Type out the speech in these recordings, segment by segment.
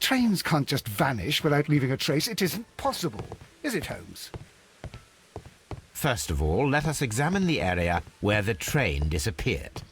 Trains can't just vanish without leaving a trace. It isn't possible, is it, Holmes? First of all, let us examine the area where the train disappeared.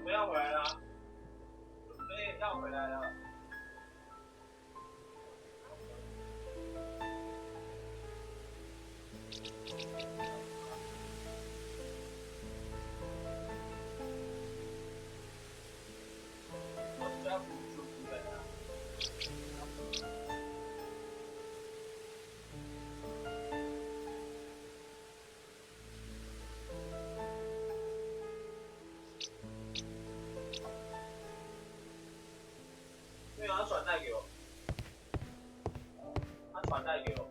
准备要回来了，准备要回来了。没有，他传带给我，他传带给我。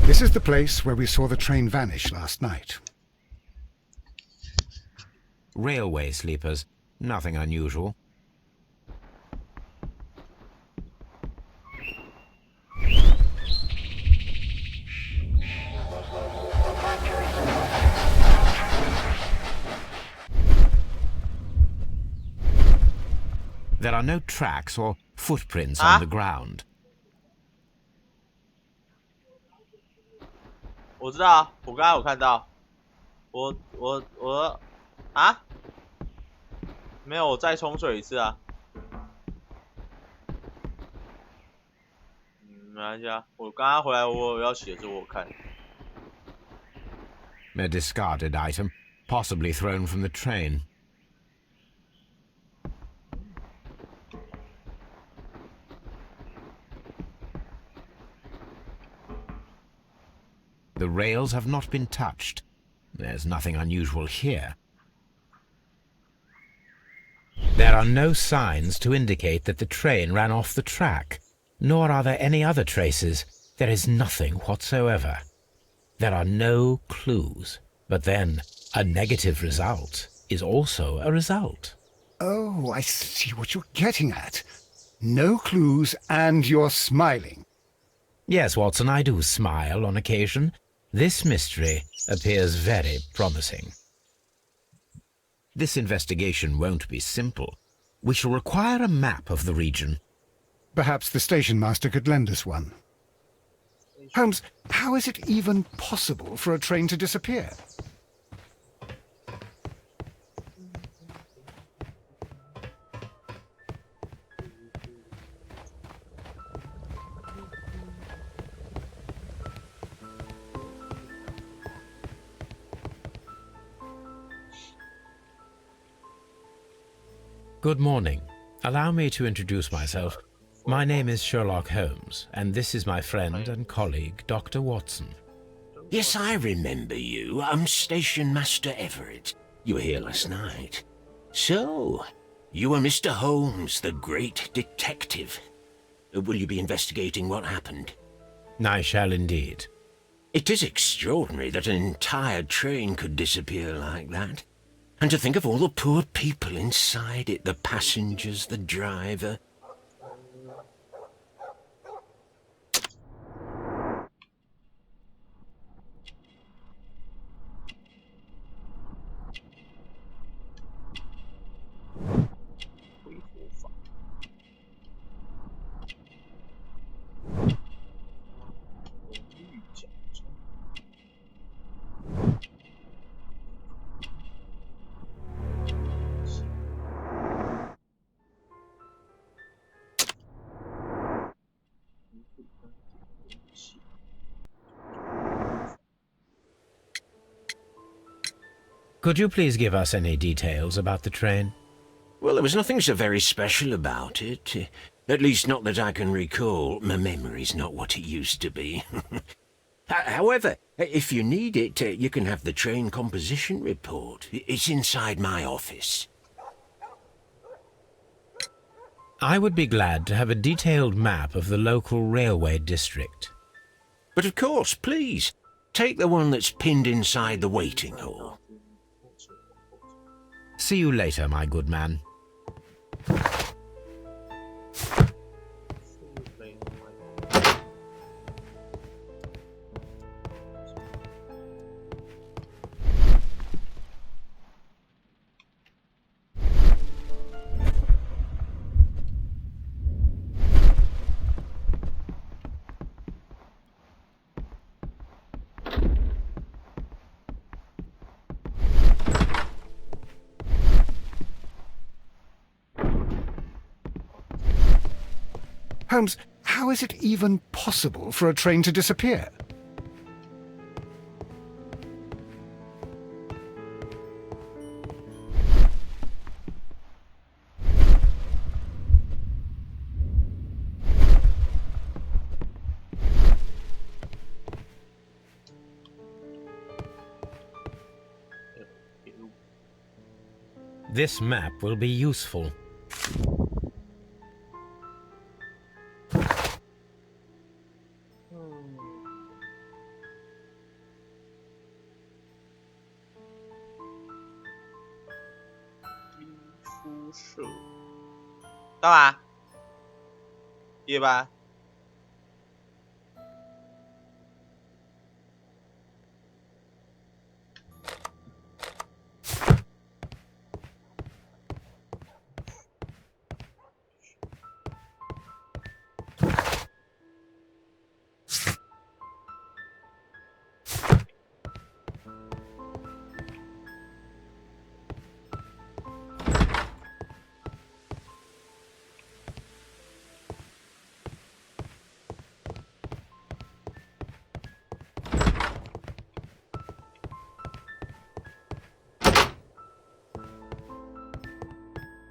This is the place where we saw the train vanish last night. Railway sleepers. Nothing unusual. There are no tracks or footprints on the ground. 我知道啊，我刚才有看到，啊，没有，我再冲水一次啊。没关系啊，我刚刚回来我要洗的时候我看。A discarded item, possibly thrown from the train. The rails have not been touched. There's nothing unusual here. There are no signs to indicate that the train ran off the track, nor are there any other traces. There is nothing whatsoever. There are no clues. But then, a negative result is also a result. Oh, I see what you're getting at. No clues and you're smiling. Yes, Watson, I do smile on occasion. This mystery appears very promising. This investigation won't be simple. We shall require a map of the region. Perhaps the station master could lend us one. Holmes, how is it even possible for a train to disappear? Good morning. Allow me to introduce myself. My name is Sherlock Holmes, and this is my friend and colleague, Dr. Watson. Yes, I remember you. I'm Station Master Everett. You were here last night. So, you are Mr. Holmes, the great detective. Will you be investigating what happened? I shall indeed. It is extraordinary that an entire train could disappear like that. And to think of all the poor people inside it, the passengers, the driver. Could you please give us any details about the train? Well, there was nothing so very special about it. At least not that I can recall. My memory's not what it used to be. However, if you need it, you can have the train composition report. It's inside my office. I would be glad to have a detailed map of the local railway district. But of course, please, take the one that's pinned inside the waiting hall. See you later, my good man. Holmes, how is it even possible for a train to disappear? This map will be useful.辐射干嘛？夜班。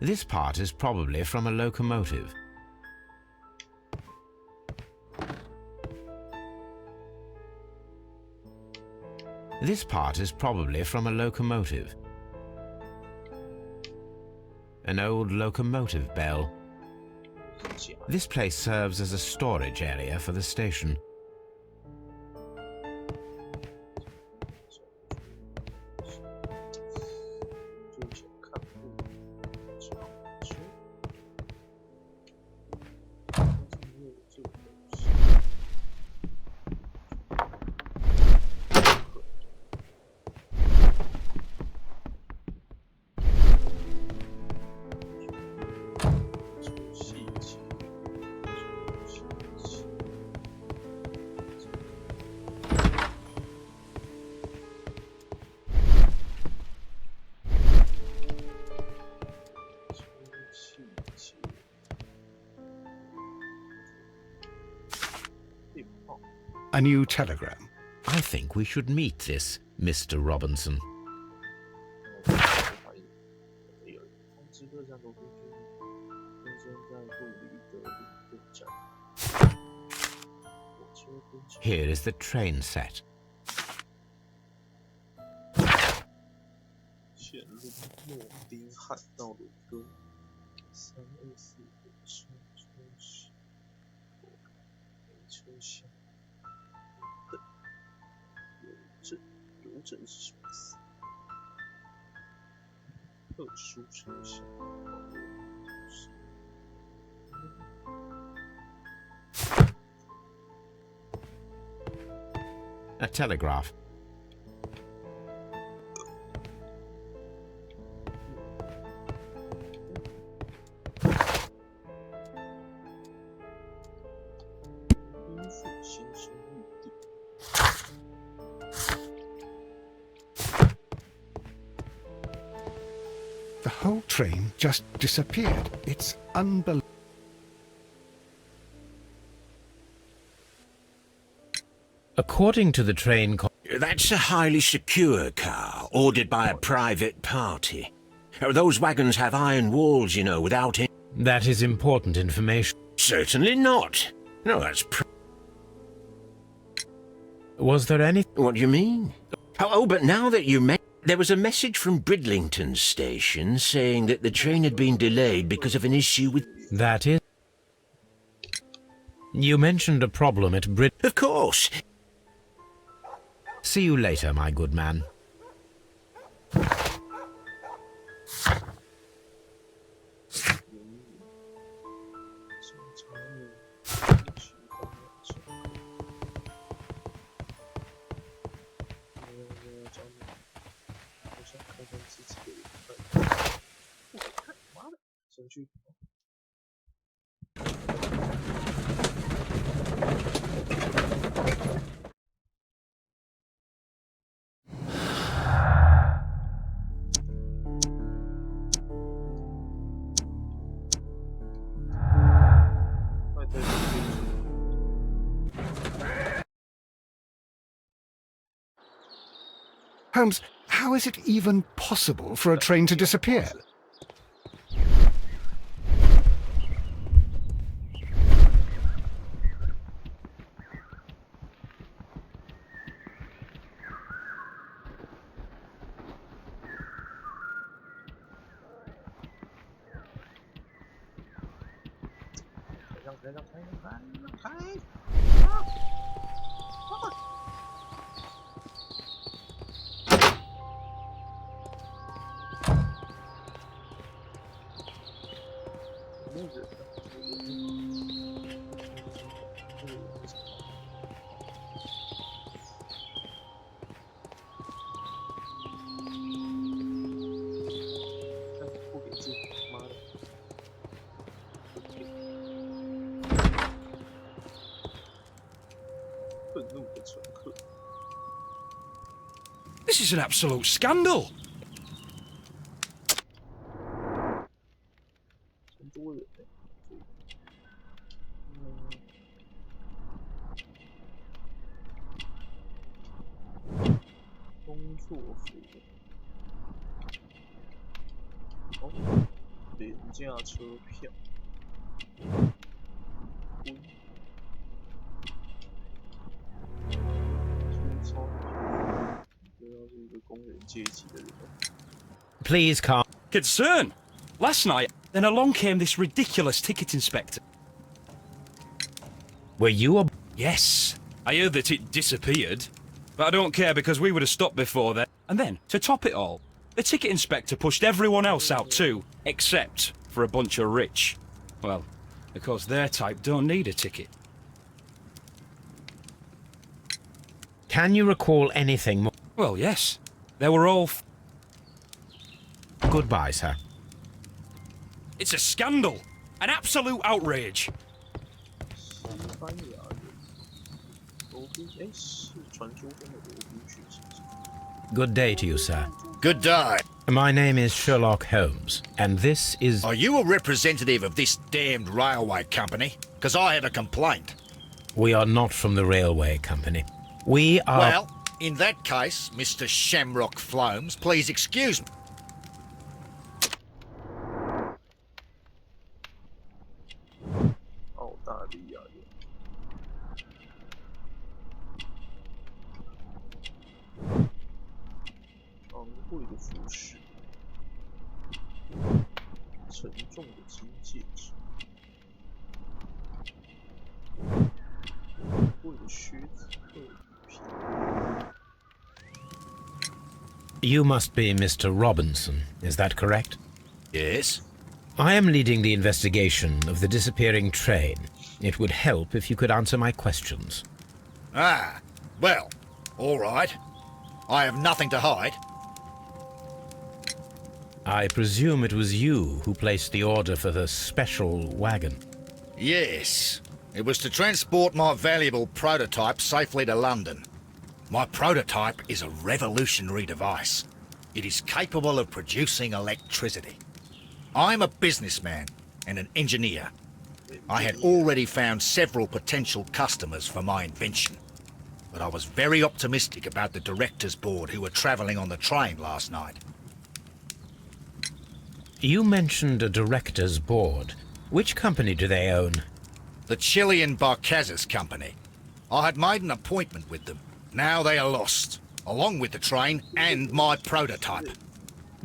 This part is probably from a locomotive. This part is probably from a locomotive. An old locomotive bell. This place serves as a storage area for the station. A new telegram. I think we should meet this Mr. Robinson. Here is the train set. A telegraph. The whole train just disappeared. It's unbelievable. According to the train... That's a highly secure car, ordered by a private party. Those wagons have iron walls, you know, without it. That is important information. Certainly not. No, that's Was there any... What do you mean? Oh, but now that you mention... There was a message from Bridlington station saying that the train had been delayed because of an issue with... That is... You mentioned a problem at Of course. See you later, my good man. Holmes, how is it even possible for a train to disappear? This is an absolute scandal. 真多人工作服，哦，廉价车票，粗糙，这要是一个工人阶级的人。Please calm. Concern. Last night, then along came this ridiculous ticket inspector. Were you a... Yes, I heard that it disappeared. But I don't care because we would have stopped before then. And then, to top it all, the ticket inspector pushed everyone else out too, except for a bunch of rich. Well, of course their type don't need a ticket. Can you recall anything more? Well, yes. They were all... Goodbye, sir. It's a scandal! An absolute outrage! 西班牙人，罗宾，哎，是传说中的罗宾逊先生。Good day to you, sir. Good day. My name is Sherlock Holmes, and this is... Are you a representative of this damned railway company? Because I have a complaint. We are not from the railway company. We are... Well, in that case, Mr. Shamrock Flomes, please excuse me. 澳大利亚人，昂贵的服饰，沉重的金戒指，昂贵的靴子和礼品。You must be Mr. Robinson, is that correct? Yes? I am leading the investigation of the disappearing train. It would help if you could answer my questions. Ah, well, all right. I have nothing to hide. I presume it was you who placed the order for the special wagon. Yes. It was to transport my valuable prototype safely to London. My prototype is a revolutionary device. It is capable of producing electricity. I'm a businessman and an engineer. I had already found several potential customers for my invention. But I was very optimistic about the directors' board who were travelling on the train last night. You mentioned a director's board. Which company do they own? The Chilean Barcazas Company. I had made an appointment with them. Now they are lost, along with the train and my prototype.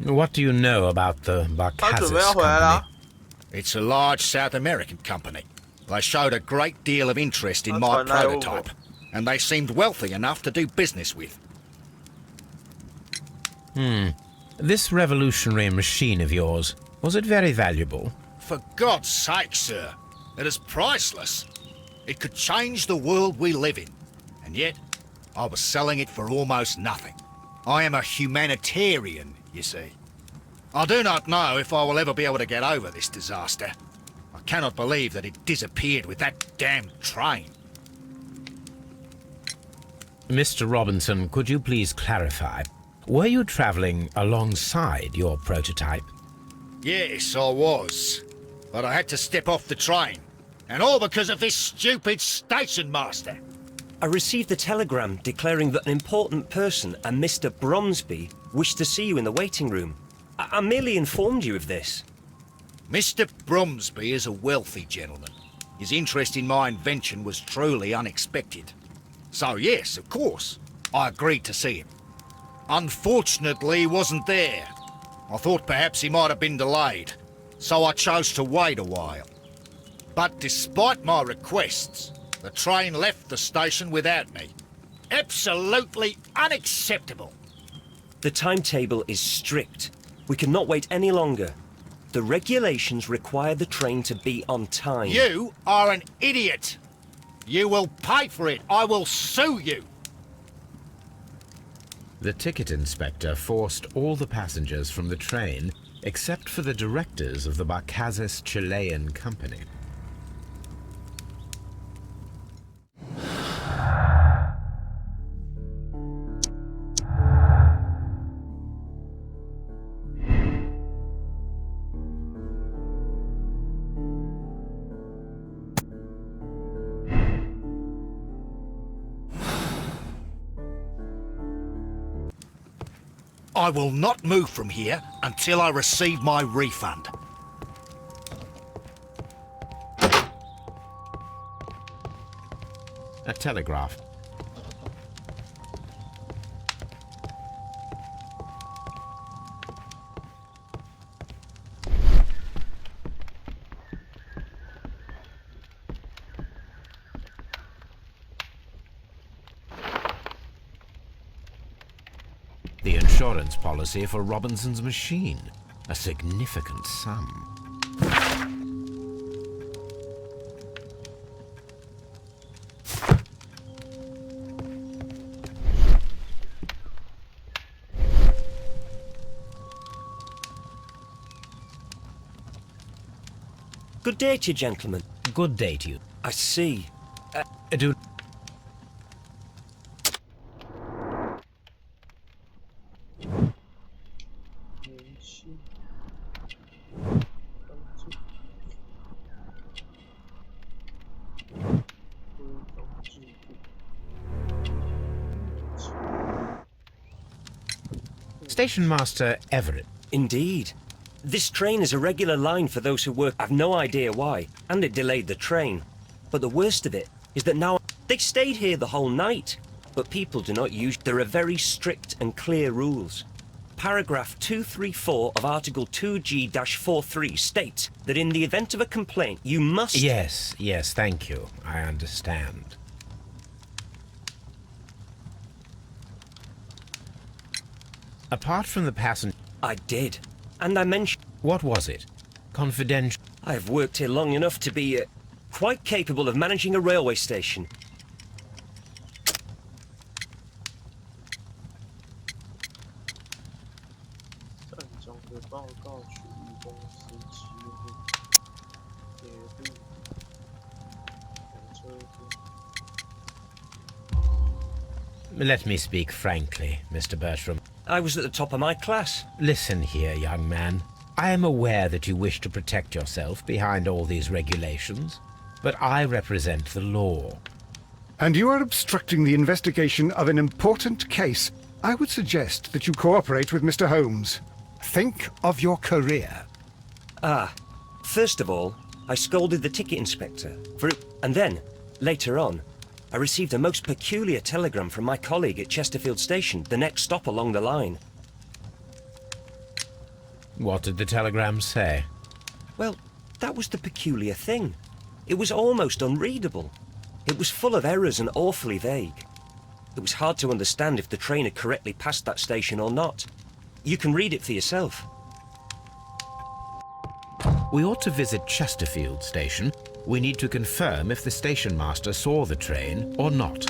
What do you know about the 他准备 Barcazas 要回来 company? 啦。 It's a large South American company. They showed a great deal of interest in That's my fine, I will. prototype, and they seemed wealthy enough to do business with. This revolutionary machine of yours, was it very valuable? For God's sake, sir, it is priceless. It could change the world we live in, and yet I was selling it for almost nothing. I am a humanitarian, you see. I do not know if I will ever be able to get over this disaster. I cannot believe that it disappeared with that damned train. Mr. Robinson, could you please clarify? Were you travelling alongside your prototype? Yes, I was. But I had to step off the train. And all because of this stupid station master. I received a telegram declaring that an important person, a Mr. Bromsby, wished to see you in the waiting room. I merely informed you of this. Mr. Bromsby is a wealthy gentleman. His interest in my invention was truly unexpected. So yes, of course, I agreed to see him. Unfortunately, he wasn't there. I thought perhaps he might have been delayed, so I chose to wait a while. But despite my requests, the train left the station without me. Absolutely unacceptable. The timetable is strict. We cannot wait any longer. The regulations require the train to be on time. You are an idiot. You will pay for it. I will sue you. The ticket inspector forced all the passengers from the train except for the directors of the Barcazes Chilean Company. I will not move from here until I receive my refund. A telegraph. The insurance policy for Robinson's machine. A significant sum. Good day to you, gentlemen. Good day to you. I see. Do Station Master Everett. Indeed. This train is a regular line for those who work. I've no idea why, and it delayed the train. But the worst of it is that now they stayed here the whole night. But people do not use. There are very strict and clear rules. Paragraph 234 of Article 2G-43 states that in the event of a complaint, you must... Yes, thank you. I understand. Apart from the passenger... I did. And I mentioned... What was it? Confidential? I have worked here long enough to be quite capable of managing a railway station. Let me speak frankly, Mr. Bertram. I was at the top of my class. Listen here, young man. I am aware that you wish to protect yourself behind all these regulations, but I represent the law. And you are obstructing the investigation of an important case. I would suggest that you cooperate with Mr. Holmes. Think of your career. First of all, I scolded the ticket inspector for it, and then, later on, I received a most peculiar telegram from my colleague at Chesterfield Station, the next stop along the line. What did the telegram say? Well, that was the peculiar thing. It was almost unreadable. It was full of errors and awfully vague. It was hard to understand if the train had correctly passed that station or not. You can read it for yourself. We ought to visit Chesterfield Station. We need to confirm if the station master saw the train or not.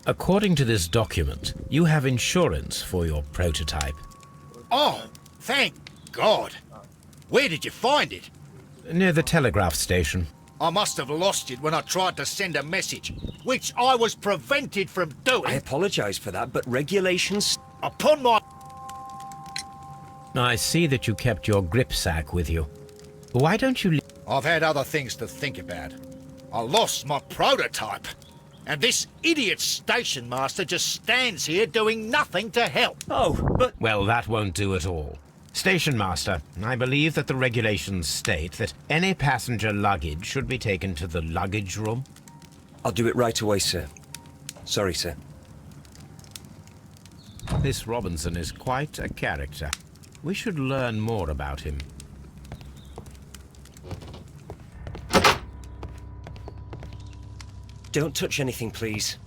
According to this document, you have insurance for your prototype. Oh, Thank God. Where did you find it? Near the telegraph station. I must have lost it when I tried to send a message, which I was prevented from doing. I apologize for that, but regulations... Upon my... I see that you kept your grip sack with you. Why don't you... I've had other things to think about. I lost my prototype. And this idiot station master just stands here doing nothing to help. Oh, but... Well, that won't do at all. Station Master, I believe that the regulations state that any passenger luggage should be taken to the luggage room. I'll do it right away, sir. Sorry, sir. This Robinson is quite a character. We should learn more about him. Don't touch anything, please.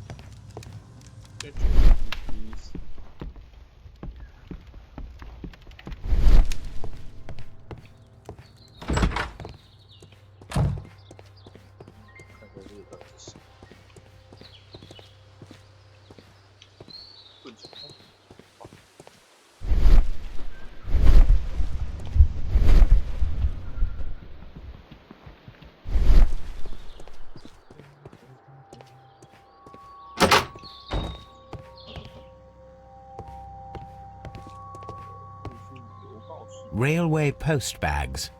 Railway post bags.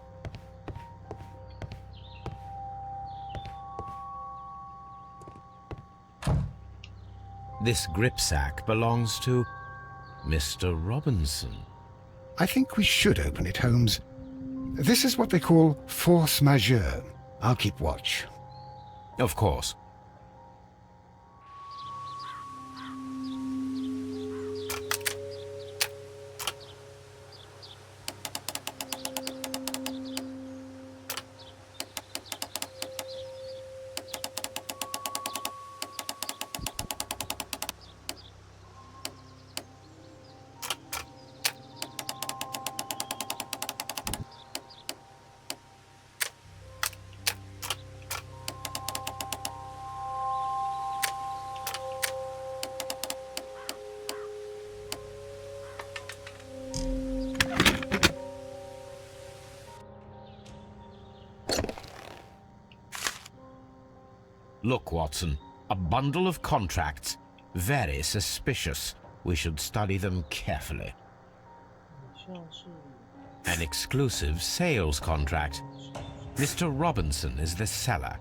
This grip sack belongs to Mr. Robinson. I think we should open it, Holmes. This is what they call force majeure. I'll keep watch. Of course. Look, Watson, a bundle of contracts. Very suspicious. We should study them carefully. An exclusive sales contract. Mr. Robinson is the seller.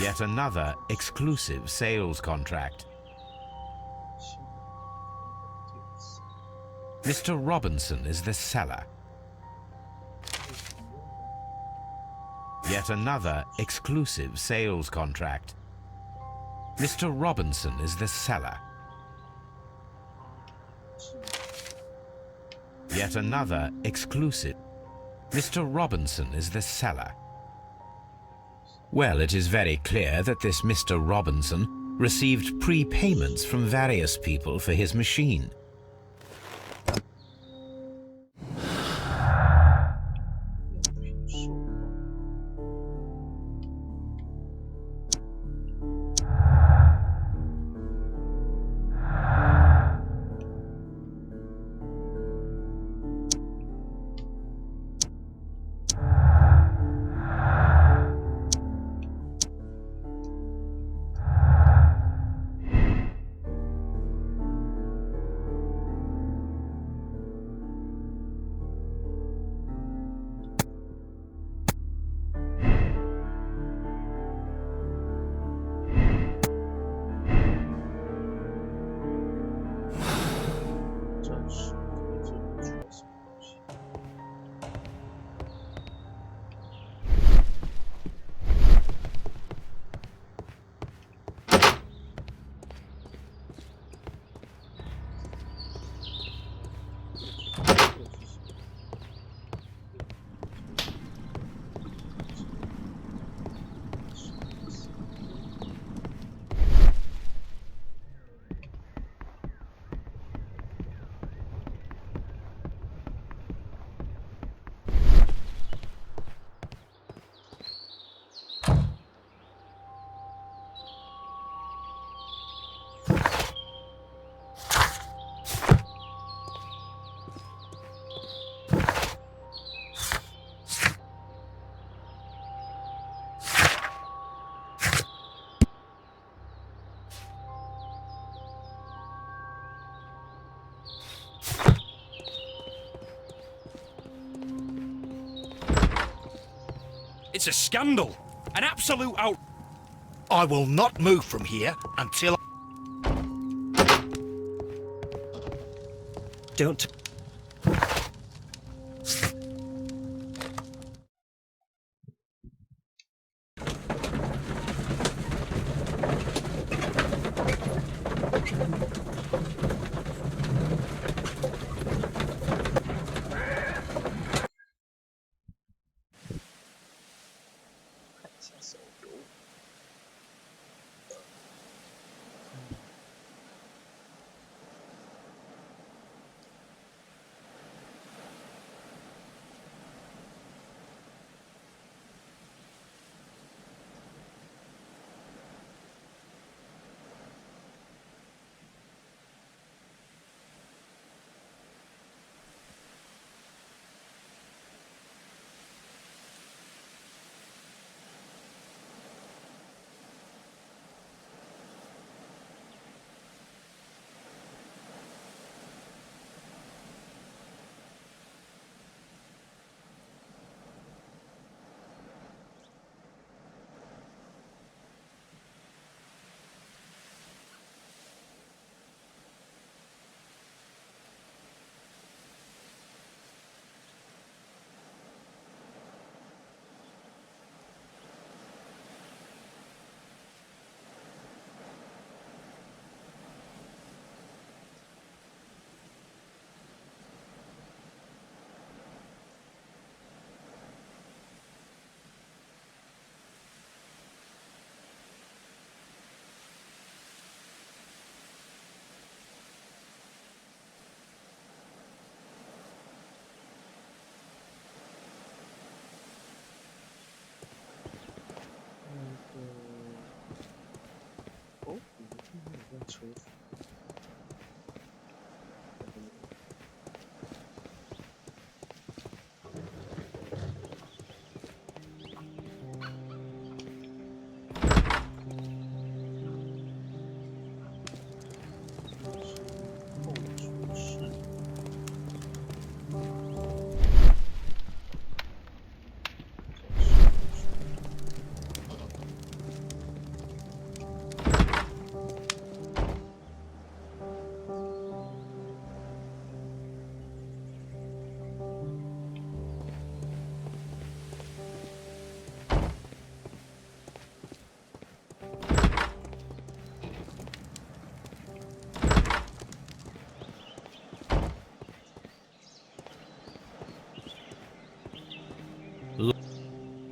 Yet another exclusive sales contract. Mr. Robinson is the seller. Yet another exclusive sales contract. Mr. Robinson is the seller. Yet another exclusive. Mr. Robinson is the seller. Well, it is very clear that this Mr. Robinson received prepayments from various people for his machine. It's a scandal. An absolute out... I will not move from here until... Don't...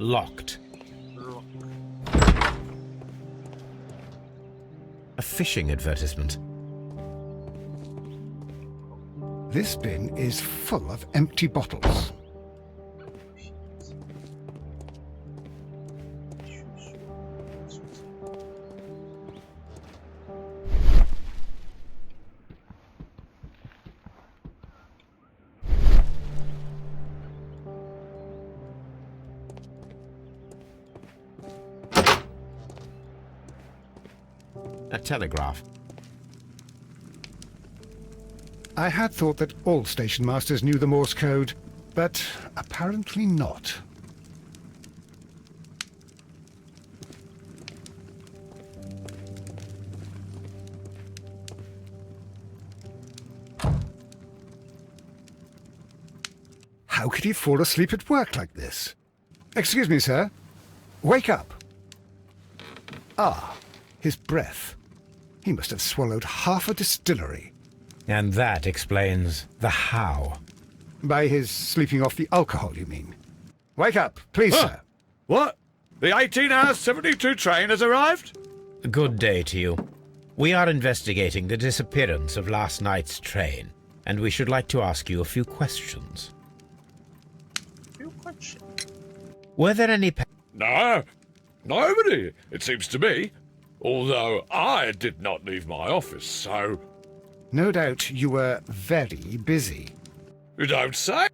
Locked. A fishing advertisement. This bin is full of empty bottles. A telegraph. I had thought that all station masters knew the Morse code, but apparently not. How could he fall asleep at work like this? Excuse me, sir. Wake up. Ah, his breath. He must have swallowed half a distillery. And that explains the how. By his sleeping off the alcohol, you mean? Wake up, please, sir. What? The 18-hour 72 train has arrived? Good day to you. We are investigating the disappearance of last night's train, and we should like to ask you a few questions. Were there any... No, nobody, it seems to me. Although I did not leave my office, so... No doubt you were very busy. You don't say?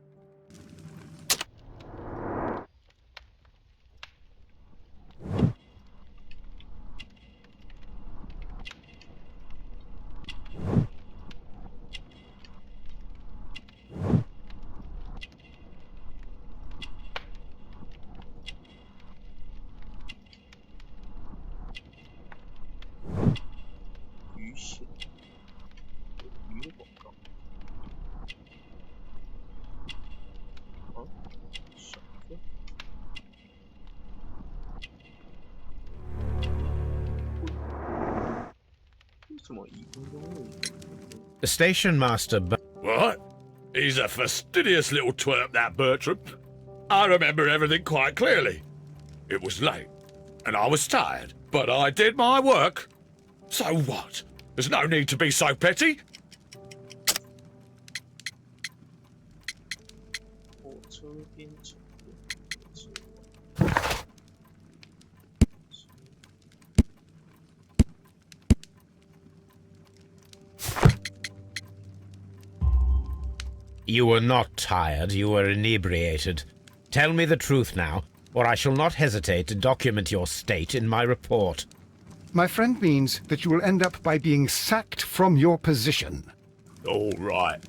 The station master... What? He's a fastidious little twerp, that Bertram. I remember everything quite clearly. It was late, and I was tired, but I did my work. So what? There's no need to be so petty. You were not tired, you were inebriated. Tell me the truth now, or I shall not hesitate to document your state in my report. My friend means that you will end up by being sacked from your position. All right.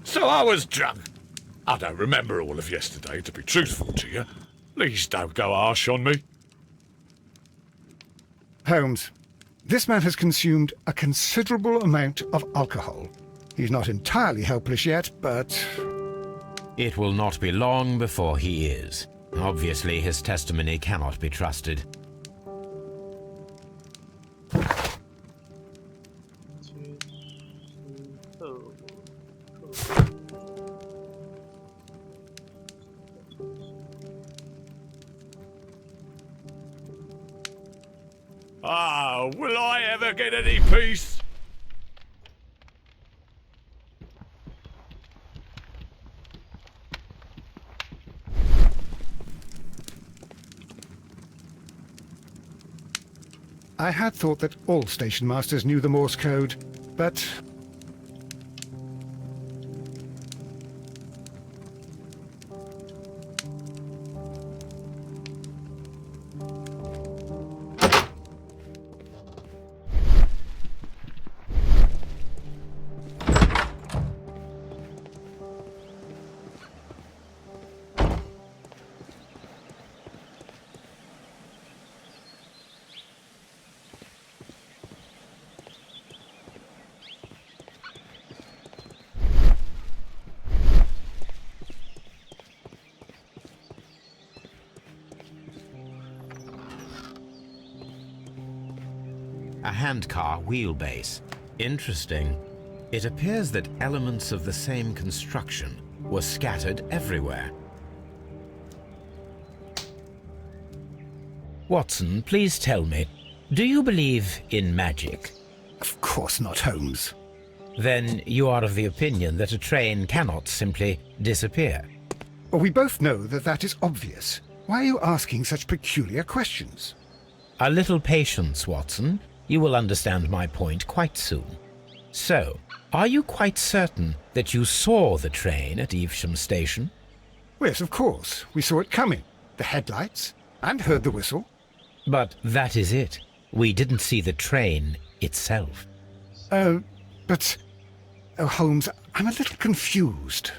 So I was drunk. I don't remember all of yesterday, to be truthful to you. Please don't go harsh on me. Holmes, this man has consumed a considerable amount of alcohol. He's not entirely helpless yet, but... It will not be long before he is. Obviously, his testimony cannot be trusted. Ah, will I ever get any peace? I had thought that all station masters knew the Morse code, but... A handcar wheelbase. Interesting. It appears that elements of the same construction were scattered everywhere. Watson, please tell me, do you believe in magic? Of course not, Holmes. Then you are of the opinion that a train cannot simply disappear. Well, we both know that that is obvious. Why are you asking such peculiar questions? A little patience, Watson. You will understand my point quite soon. So, are you quite certain that you saw the train at Evesham Station? Yes, of course. We saw it coming. The headlights, and heard the whistle. But that is it. We didn't see the train itself. But... Oh, Holmes, I'm a little confused.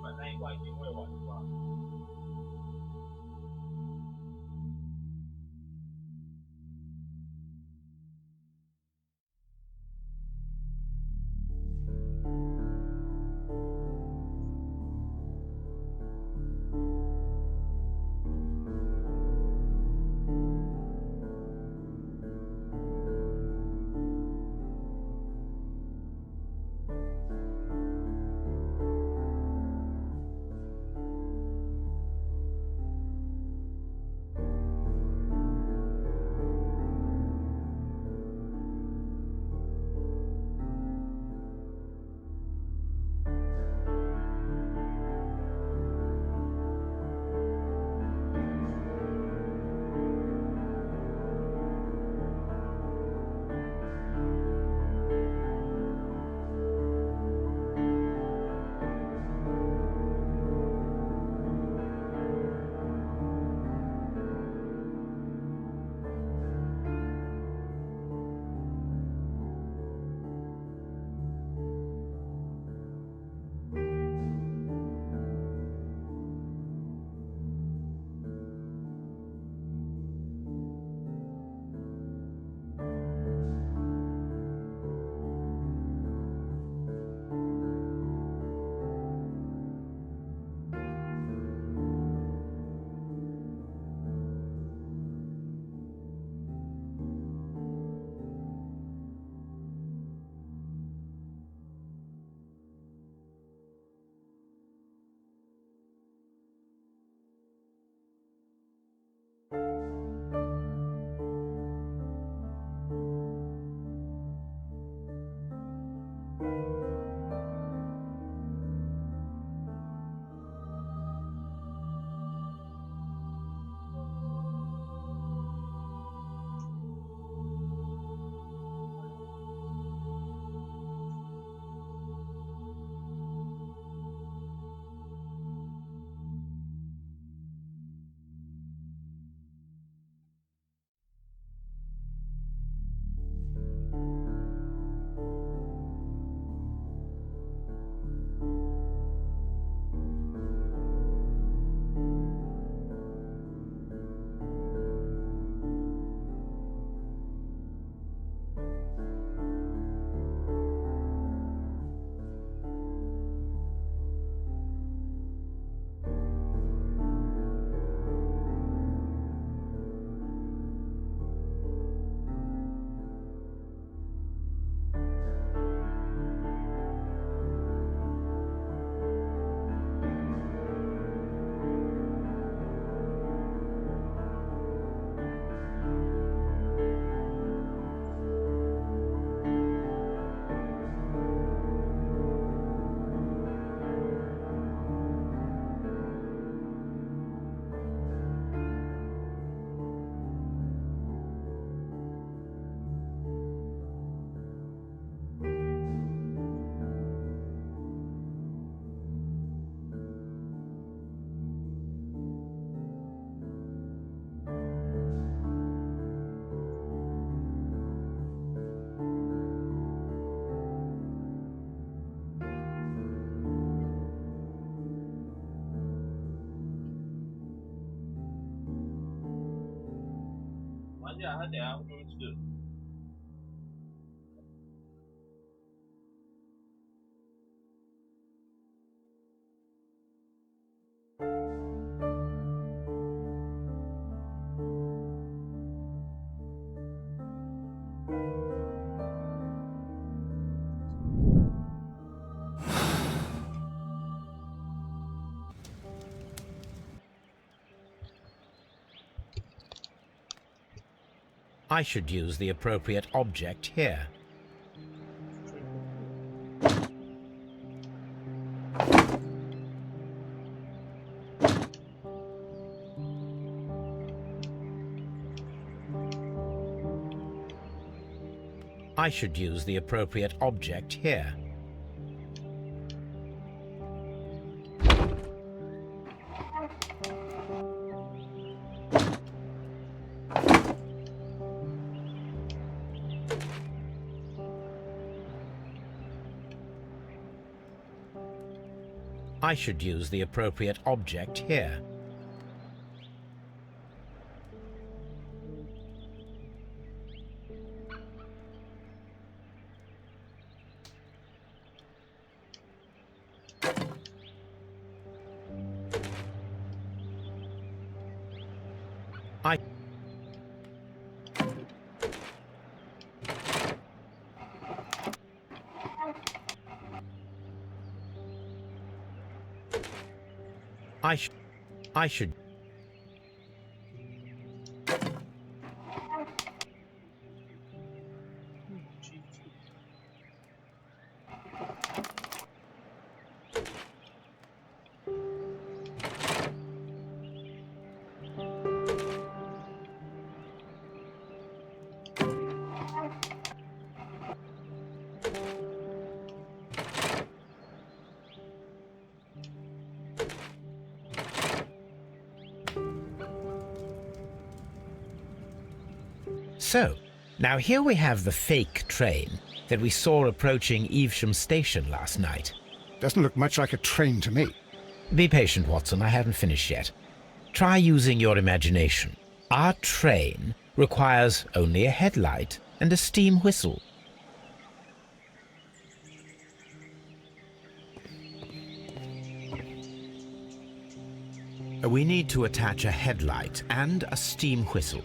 本那一关已经未完是吧？玩家他等下会是。I should use the appropriate object here. I should use the appropriate object here. I should use the appropriate object here. I should. So, now here we have the fake train that we saw approaching Evesham Station last night. Doesn't look much like a train to me. Be patient, Watson, I haven't finished yet. Try using your imagination. Our train requires only a headlight and a steam whistle. We need to attach a headlight and a steam whistle.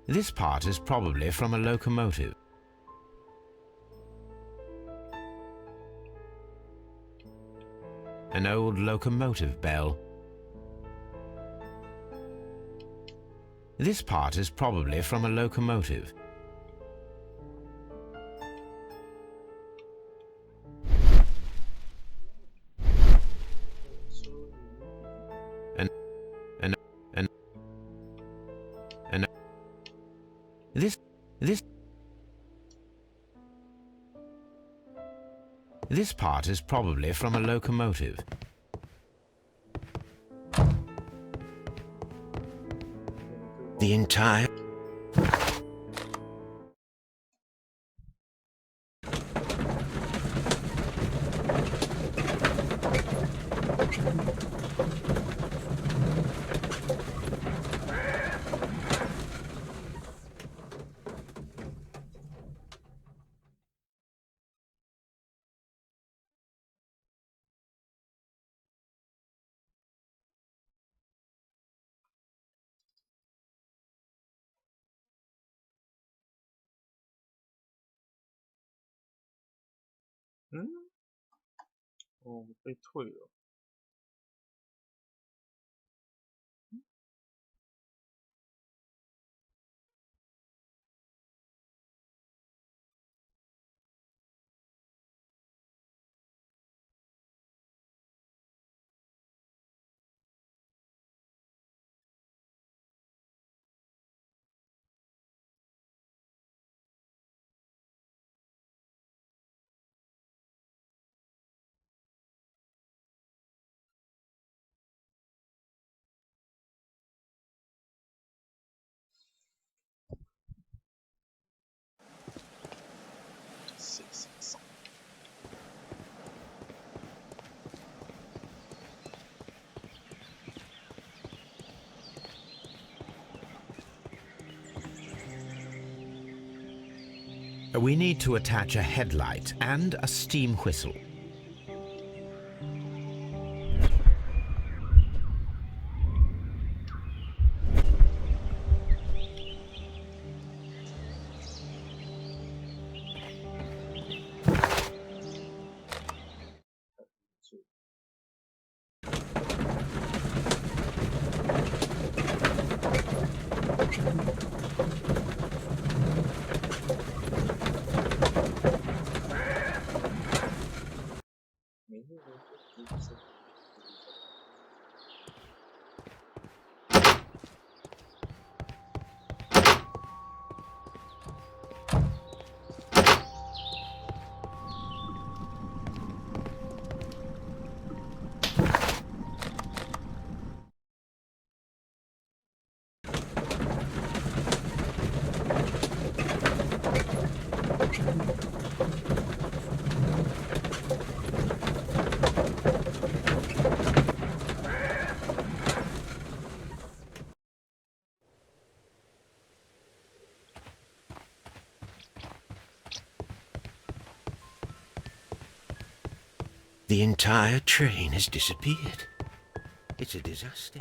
This part is probably from a locomotive. An old locomotive bell. This part is probably from a locomotive. This part is probably from a locomotive. The entire...哦，被退了。We need to attach a headlight and a steam whistle. The entire train has disappeared. It's a disaster.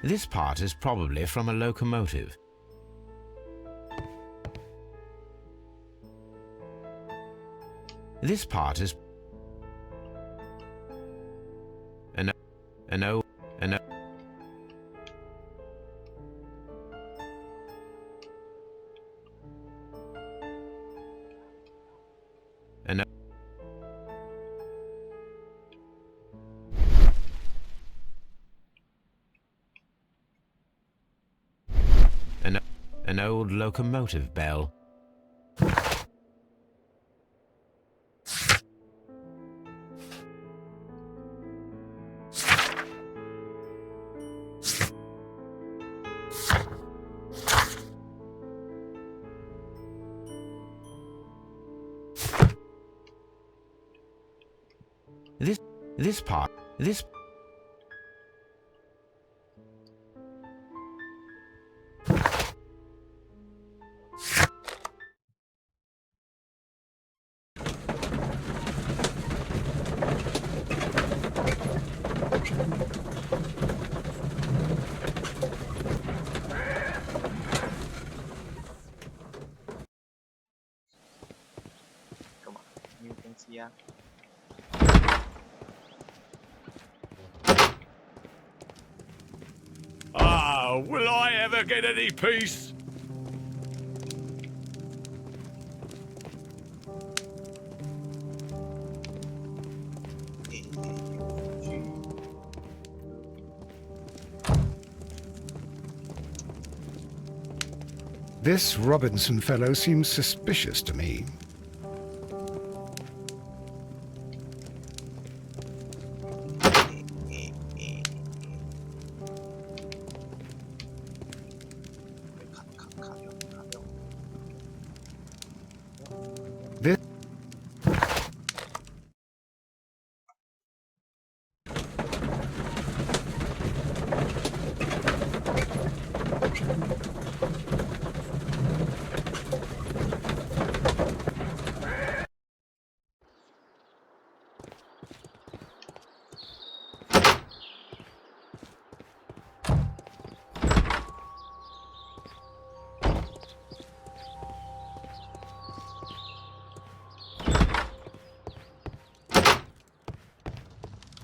This part is probably from a locomotive. This part is an old locomotive bell. This part. Come on, new things here. Ah, will I ever get any peace? This Robinson fellow seems suspicious to me. This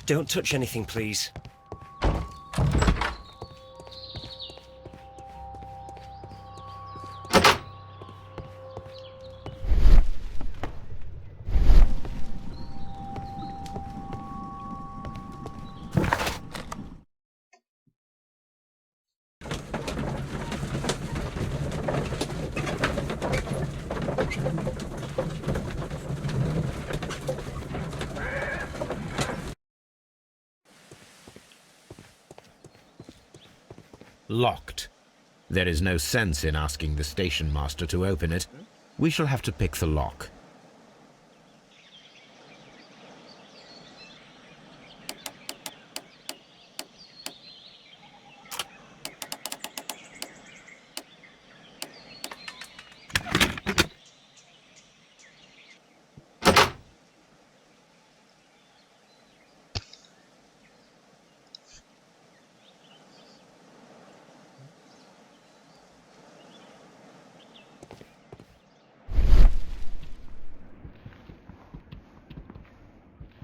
Don't touch anything, please. Locked. There is no sense in asking the station master to open it. We shall have to pick the lock.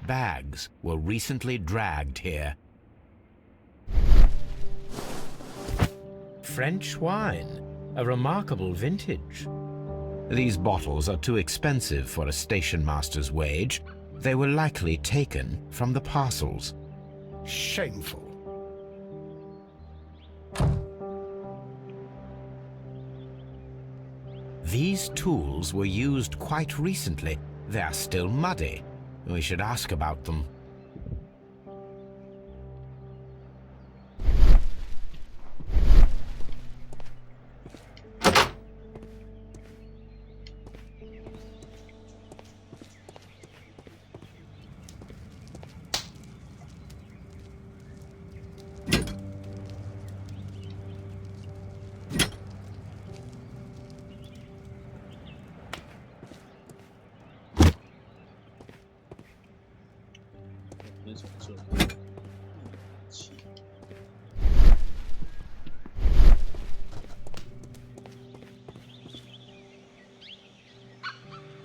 Bags were recently dragged here. French wine, a remarkable vintage. These bottles are too expensive for a station master's wage. They were likely taken from the parcels. shameful. These tools were used quite recently. They are still muddy. We should ask about them.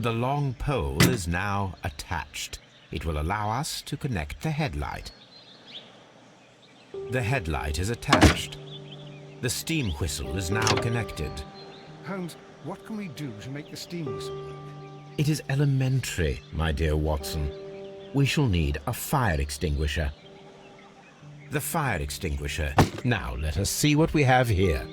The long pole is now attached. It will allow us to connect the headlight. The headlight is attached. The steam whistle is now connected. Holmes, what can we do to make the steam whistle work? It is elementary, my dear Watson. We shall need a fire extinguisher. The fire extinguisher. Now let us see what we have here.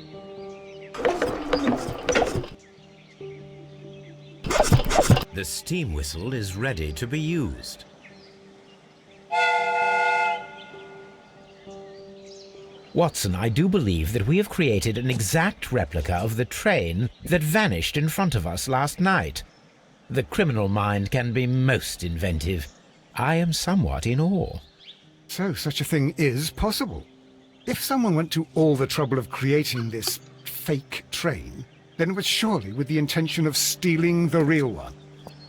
The steam whistle is ready to be used. Watson, I do believe that we have created an exact replica of the train that vanished in front of us last night. The criminal mind can be most inventive. I am somewhat in awe. So such a thing is possible. If someone went to all the trouble of creating this fake train, then it was surely with the intention of stealing the real one.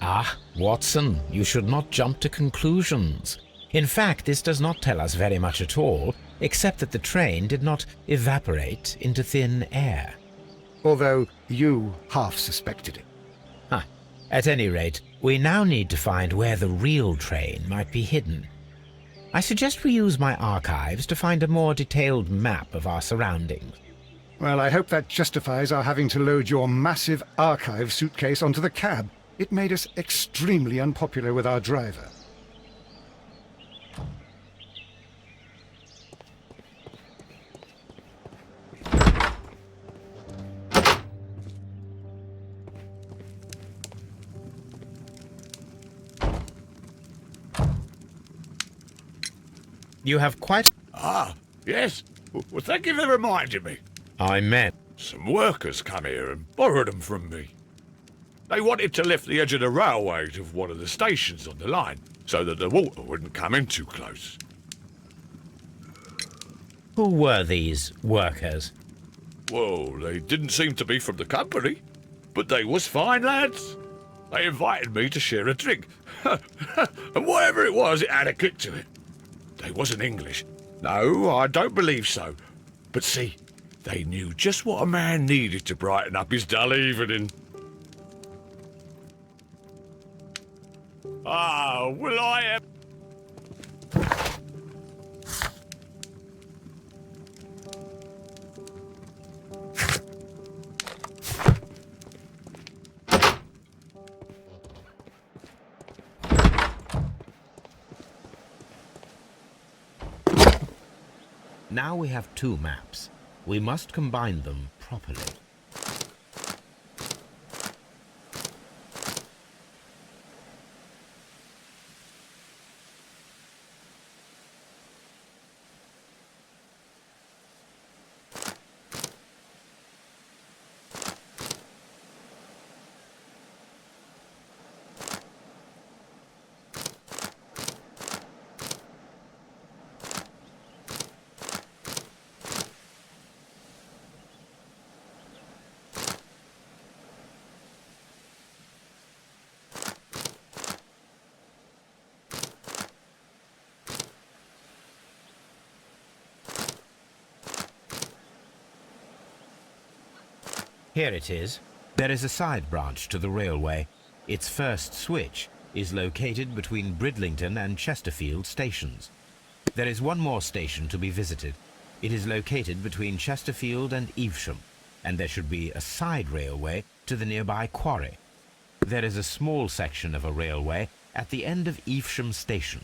Ah, Watson, you should not jump to conclusions. In fact, this does not tell us very much at all, except that the train did not evaporate into thin air. Although you half suspected it. At any rate, we now need to find where the real train might be hidden. I suggest we use my archives to find a more detailed map of our surroundings. Well, I hope that justifies our having to load your massive archive suitcase onto the cab. It made us extremely unpopular with our driver. You have quite... Ah, yes. Well, thank you for reminding me. I meant... Some workers come here and borrowed them from me. They wanted to lift the edge of the railway to one of the stations on the line, so that the water wouldn't come in too close. Who were these workers? Well, they didn't seem to be from the company, but they was fine lads. They invited me to share a drink, and whatever it was, it had a kick to it. They wasn't English. No, I don't believe so. But see, they knew just what a man needed to brighten up his dull evening. Ah, will I have... Now we have two maps. We must combine them properly. Here it is. There is a side branch to the railway. Its first switch is located between Bridlington and Chesterfield stations. There is one more station to be visited. It is located between Chesterfield and Evesham, and there should be a side railway to the nearby quarry. There is a small section of a railway at the end of Evesham station.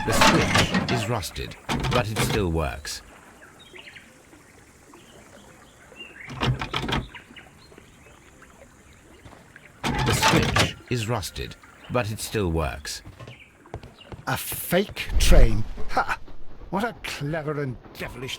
The switch is rusted, but it still works. The switch is rusted, but it still works. A fake train. Ha! What a clever and devilish...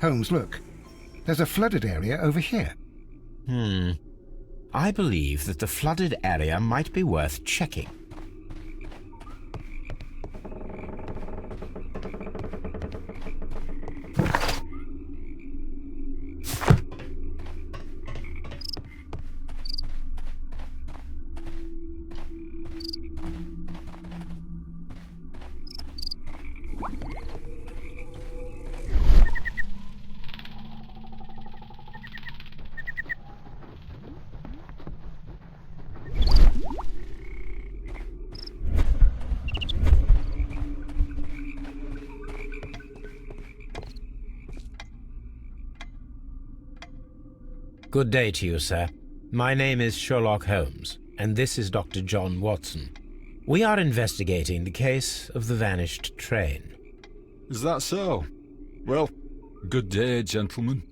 Holmes, look. There's a flooded area over here. I believe that the flooded area might be worth checking. Good day to you, sir. My name is Sherlock Holmes, and this is Dr. John Watson. We are investigating the case of the vanished train. Is that so? Well, good day, gentlemen.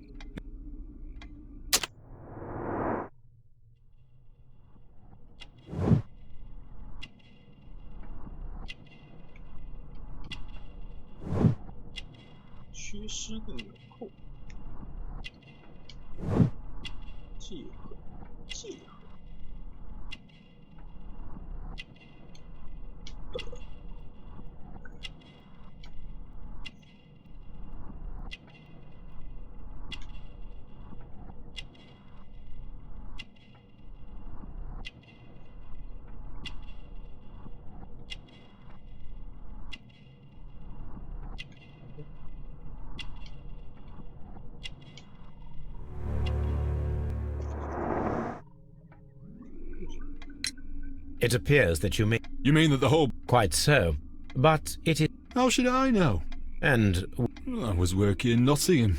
It appears that you may... You mean that the whole... Quite so. But it is... How should I know? And... I was working in Nottingham.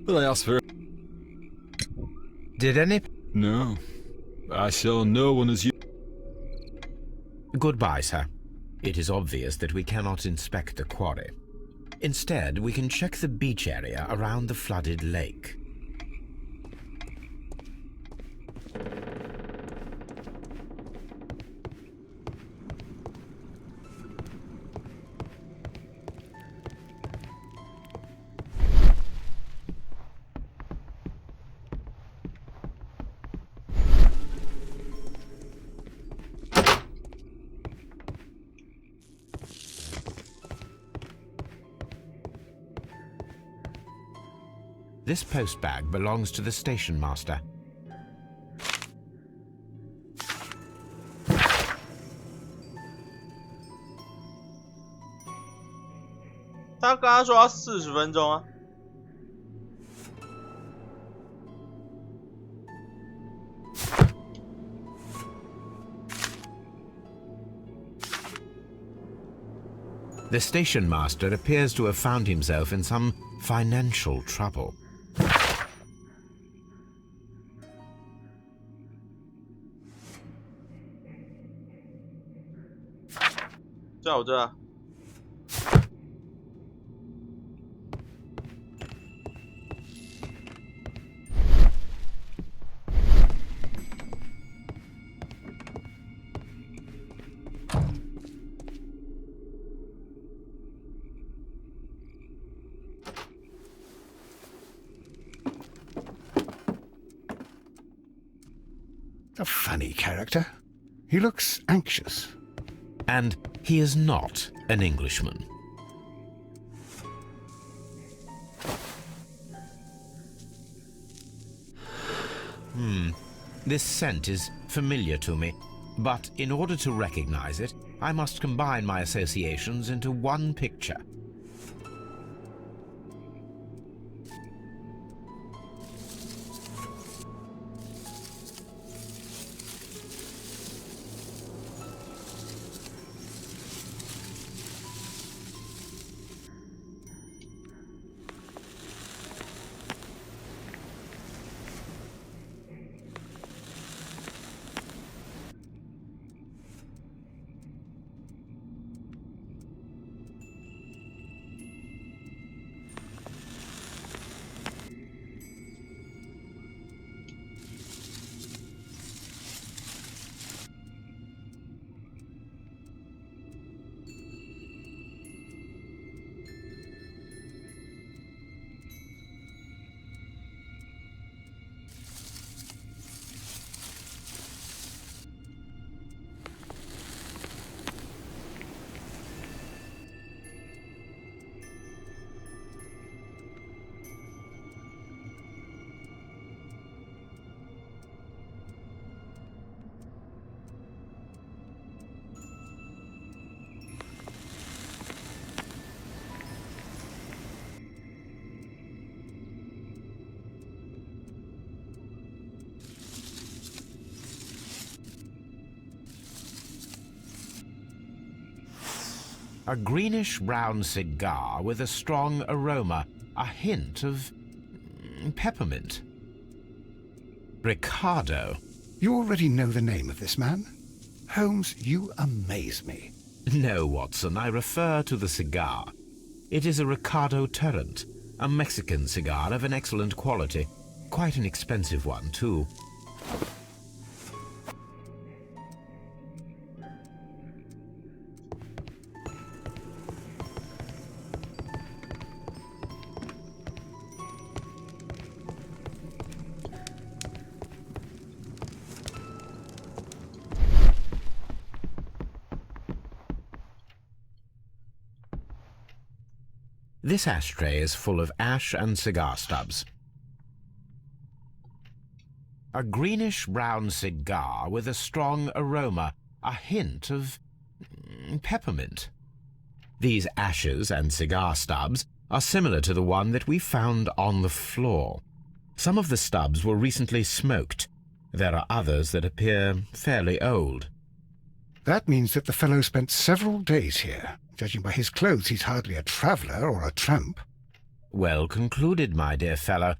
But I asked for... Did any... No. I saw no one as you... Goodbye, sir. It is obvious that we cannot inspect the quarry. Instead, we can check the beach area around the flooded lake. This postbag belongs to the station master.他刚刚说要40分钟啊。The station master appears to have found himself in some financial trouble. 在我这。A funny character. He looks anxious. And he is not an Englishman. This scent is familiar to me, but in order to recognize it, I must combine my associations into one picture. A greenish-brown cigar with a strong aroma, a hint of peppermint. Ricardo. You already know the name of this man? Holmes, you amaze me. No, Watson, I refer to the cigar. It is a Ricardo Turrent, a Mexican cigar of an excellent quality. Quite an expensive one, too. This ashtray is full of ash and cigar stubs. A greenish-brown cigar with a strong aroma, a hint of peppermint. These ashes and cigar stubs are similar to the one that we found on the floor. Some of the stubs were recently smoked. There are others that appear fairly old. That means that the fellow spent several days here. Judging by his clothes, he's hardly a traveller or a tramp. Well concluded, my dear fellow.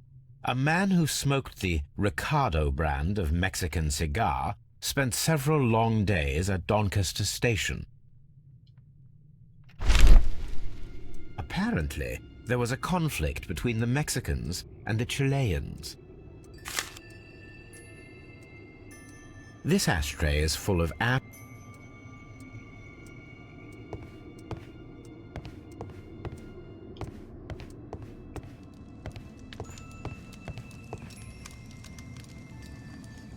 A man who smoked the Ricardo brand of Mexican cigar spent several long days at Doncaster Station. Apparently, there was a conflict between the Mexicans and the Chileans. This ashtray is full of ash.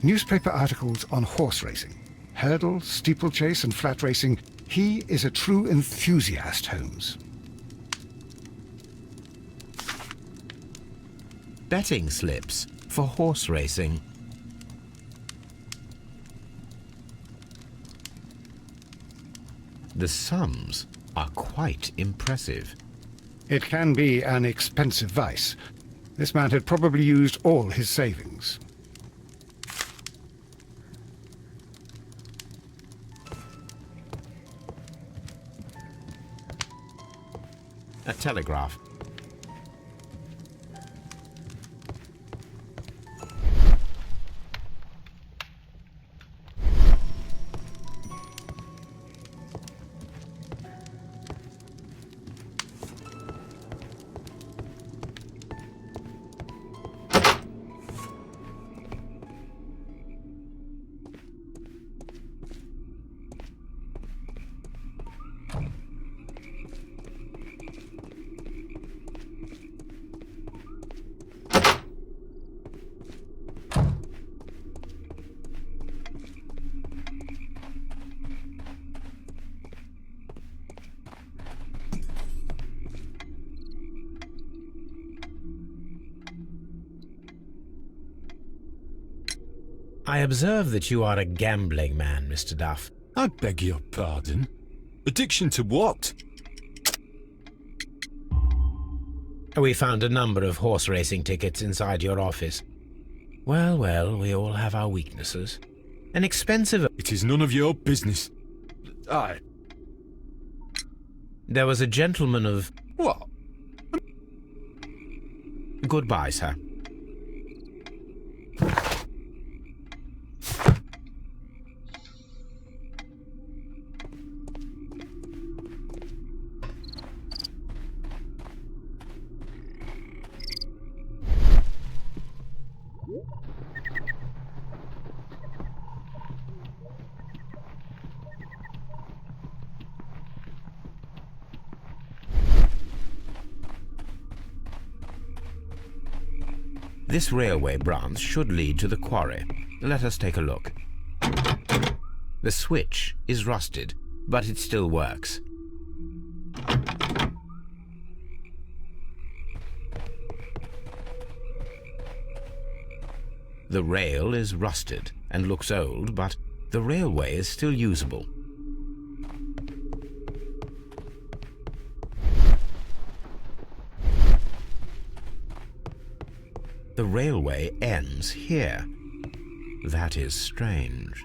Newspaper articles on horse racing. Hurdle, steeplechase and flat racing. He is a true enthusiast, Holmes. Betting slips for horse racing. The sums are quite impressive. It can be an expensive vice. This man had probably used all his savings. A telegraph. I observe that you are a gambling man, Mr. Duff. I beg your pardon? Addiction to what? We found a number of horse racing tickets inside your office. Well, well, we all have our weaknesses. An expensive... It is none of your business. There was a gentleman of... What? Goodbye, sir. This railway branch should lead to the quarry. Let us take a look. The switch is rusted, but it still works. The rail is rusted and looks old, but the railway is still usable. The railway ends here. That is strange.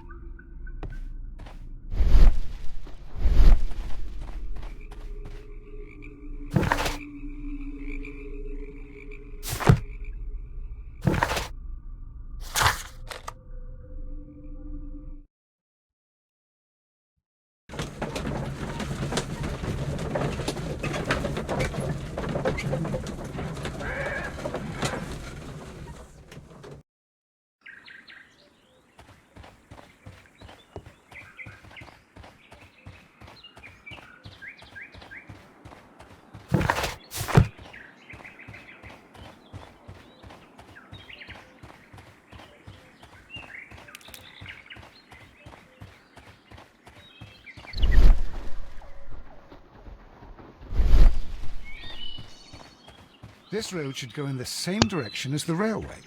This road should go in the same direction as the railway.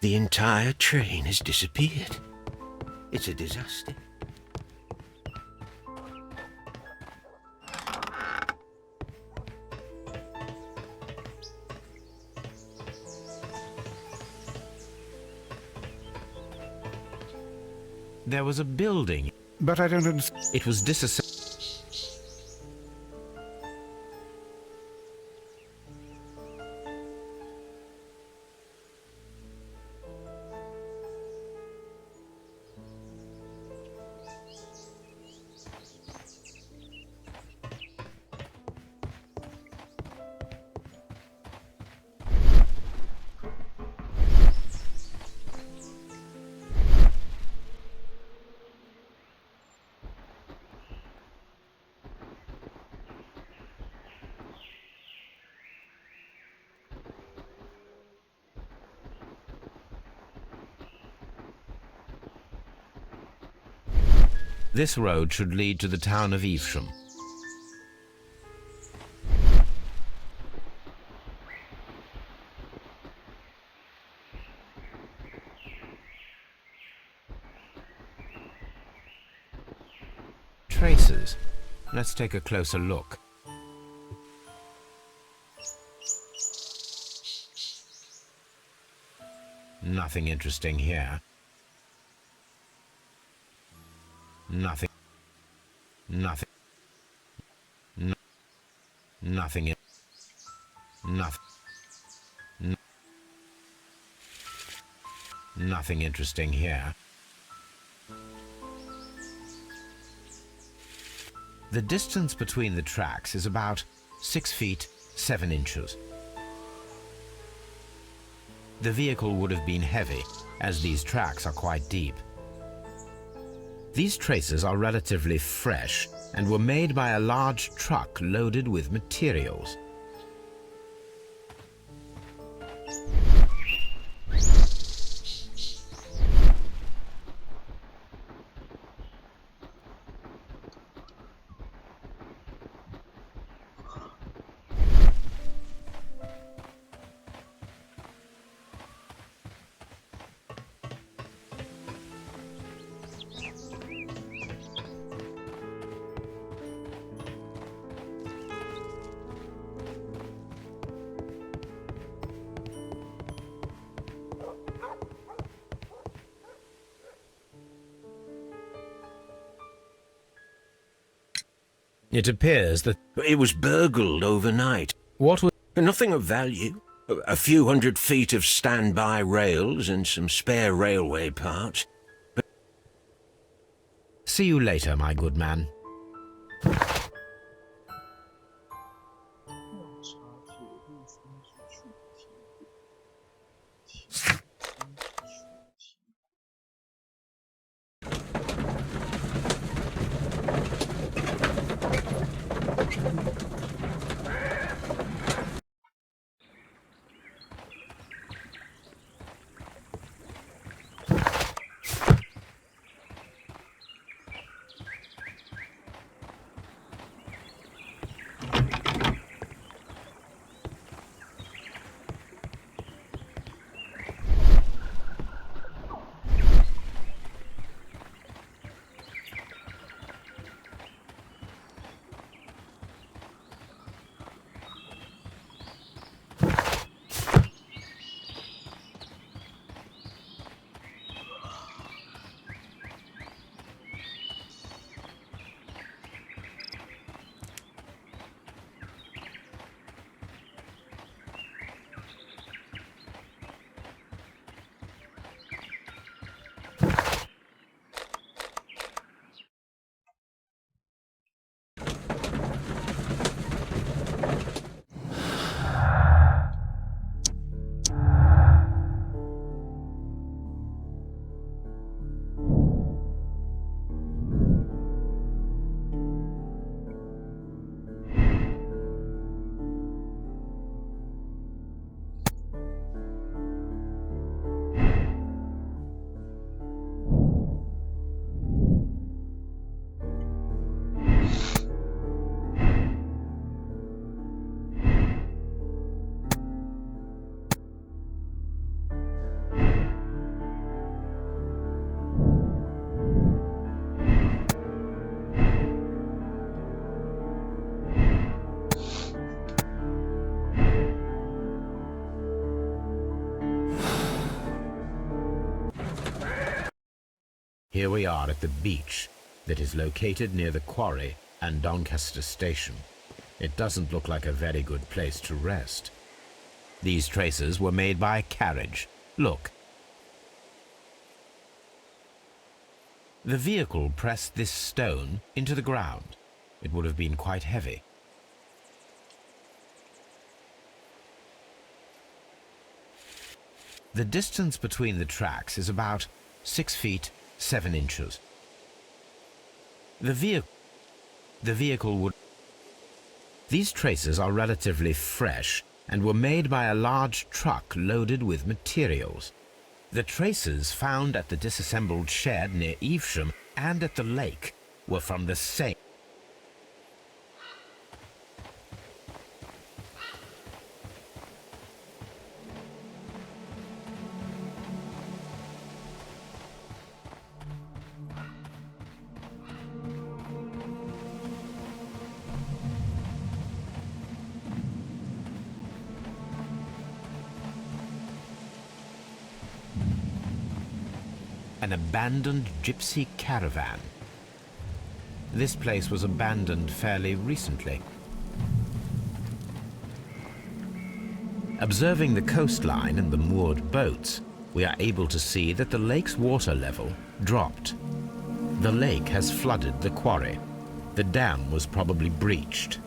The entire train has disappeared. It's a disaster. There was a building. But I don't understand. It was disassembled. This road should lead to the town of Evesham. Traces. Let's take a closer look. Nothing interesting here. Nothing. Nothing. Nothing. Nothing interesting here. The distance between the tracks is about 6 feet 7 inches. The vehicle would have been heavy, as these tracks are quite deep. These traces are relatively fresh and were made by a large truck loaded with materials. It appears that It was burgled overnight. what was Nothing of value. A few hundred feet of standby rails and some spare railway parts. See you later, my good man. 调查铁路分支具体铁路 Here we are at the beach that is located near the quarry and Doncaster Station. It doesn't look like a very good place to rest. These traces were made by a carriage. Look. The vehicle pressed this stone into the ground. It would have been quite heavy. The distance between the tracks is about 6 feet 7 inches. The vehicle would... These traces are relatively fresh and were made by a large truck loaded with materials. The traces found at the disassembled shed near Evesham and at the lake were from the same... An abandoned gypsy caravan. This place was abandoned fairly recently. Observing the coastline and the moored boats, we are able to see that the lake's water level dropped. The lake has flooded the quarry. The dam was probably breached.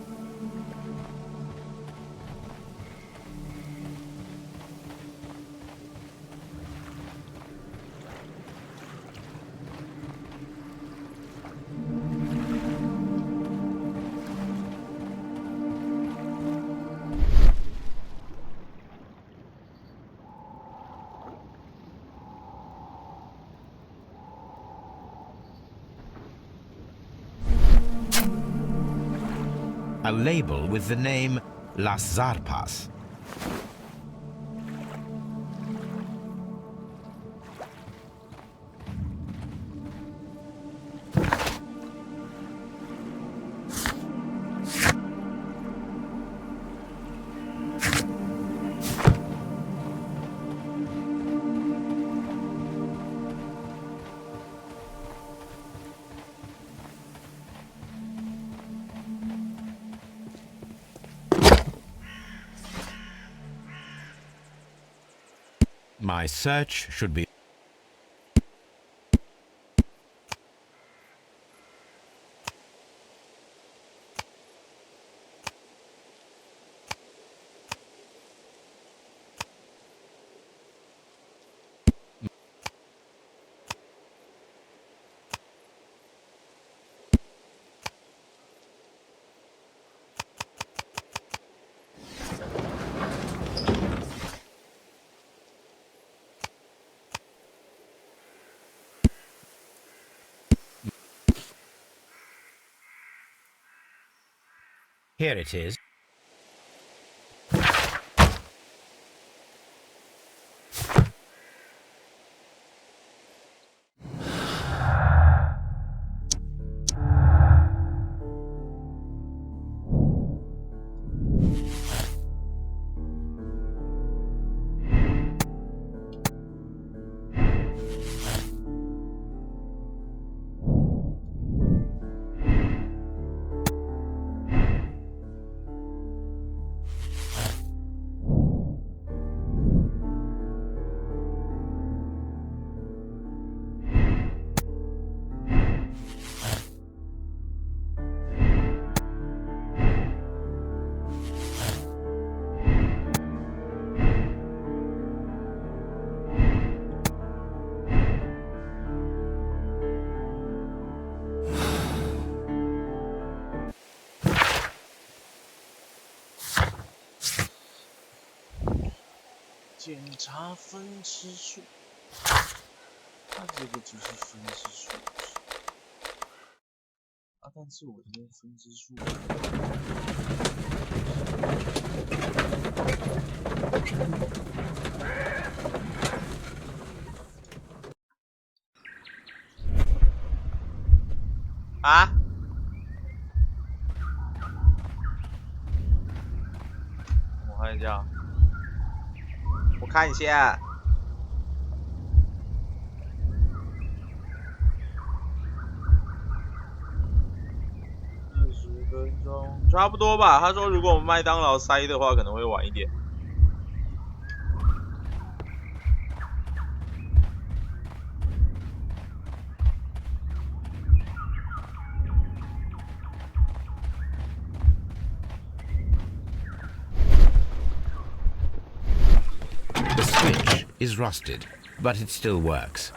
A label with the name Las Zarpas. My search should be... Here it is.检查分支数，它这个只是分支数啊，但是我这边分支数啊，我看一下。我看一下，分钟，差不多吧。他说如果我们麦当劳塞的话，可能会晚一点。The switch is rusted, but it still works.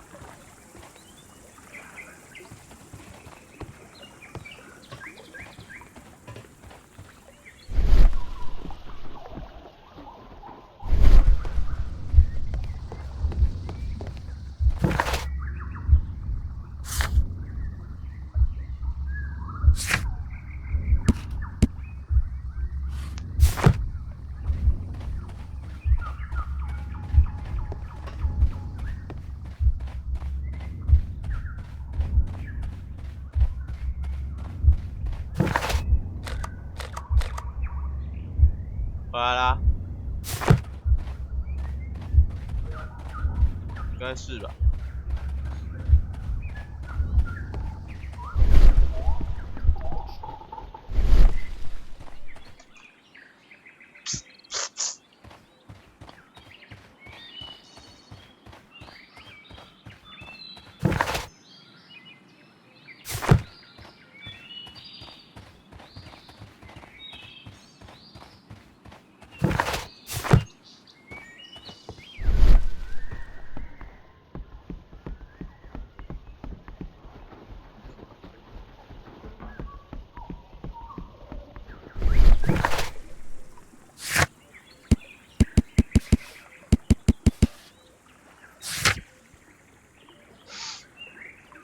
应该是吧。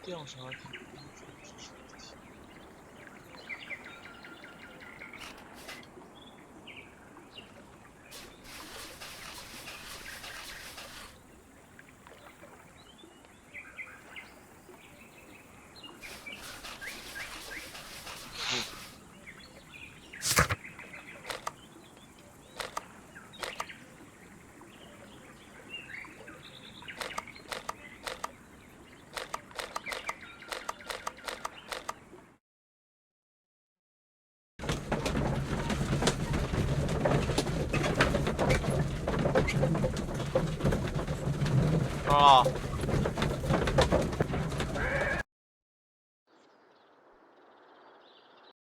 调查啊。